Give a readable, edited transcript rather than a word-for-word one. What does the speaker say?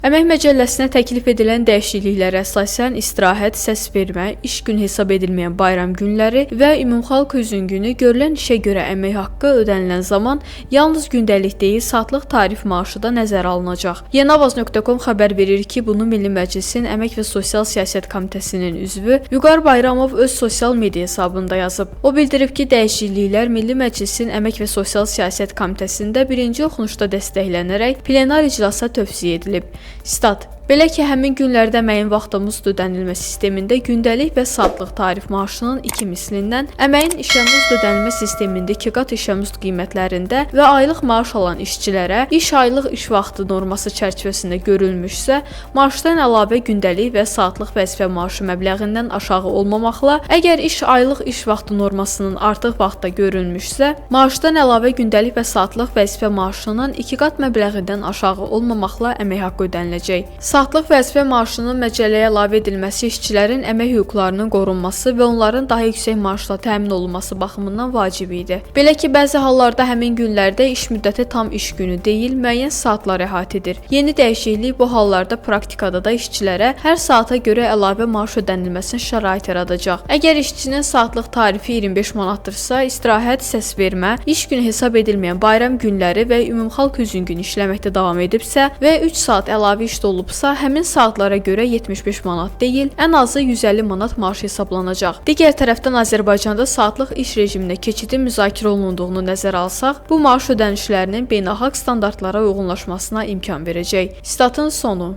Əmək Məcəlləsinə təklif edilən dəyişikliklərə əsasən istirahət, səs vermə, iş günü hesab edilməyən bayram günləri və ümumxalq üzün günü görülən işə görə əmək haqqı ödənilən zaman yalnız gündəlik deyil, saatlıq tarif maaşı da nəzərə alınacaq. Yenavaz.com xəbər verir ki, bunu Milli Məclisin Əmək və Sosial Siyasət Komitəsinin üzvü Vüqar Bayramov öz sosial media hesabında yazıb. O bildirib ki, dəyişikliklər Milli Məclisin Əmək və Sosial Siyasət Komitəsində birinci oxunuşda dəstəklənərək plenar iclasa tövsiyə edilib. Stat: Belə ki, həmin günlərdə müəyyən vaxta muzd ödənilmə sistemində gündəlik və saatlıq tarif maaşının 2 mislindən, əməyin işə muzd ödənilmə sistemində 2 qat işə muzd qiymətlərində və aylıq maaş alan işçilərə iş aylıq iş vaxtı norması çərçivəsində görülmüşsə, maaşdan əlavə gündəlik və saatlıq vəzifə maaşı məbləğindən aşağı olmamaqla, əgər iş aylıq iş vaxtı normasının artıq vaxtda görülmüşsə, maaşdan əlavə gündəlik və saatlıq vəzifə maaşının 2 qat məbləğindən aşağı olmamaqla əmək haqqı ödəniləcək. Saatlıq vəzifə maaşının məcəlləyə əlavə edilməsi işçilərin əmək hüquqlarının qorunması və onların daha yüksək maaşla təmin olunması baxımından vacib idi. Belə ki, bəzi hallarda həmin günlərdə iş müddəti tam iş günü deyil, müəyyən saatlar əhatə edir. Yeni dəyişiklik bu hallarda praktikada da işçilərə hər saata görə əlavə maaş ödənilməsinə şərait yaradacaq. Əgər işçinin saatlıq tarifi 25 manatdırsa, istirahət, səs vermə, iş günü hesab edilməyən bayram günləri və ümumxalq üzün günü işləməkdə davam edibsə və 3 saat əlavə işdə olubsa, həmin saatlara görə 75 manat deyil, ən azı 150 manat maaş hesablanacaq. Digər tərəfdən Azərbaycanda saatlıq iş rejiminə keçidin müzakirə olunduğunu nəzərə alsaq, bu maaş ödənişlərinin beynəlxalq standartlara uyğunlaşmasına imkan verəcək. Statın sonu.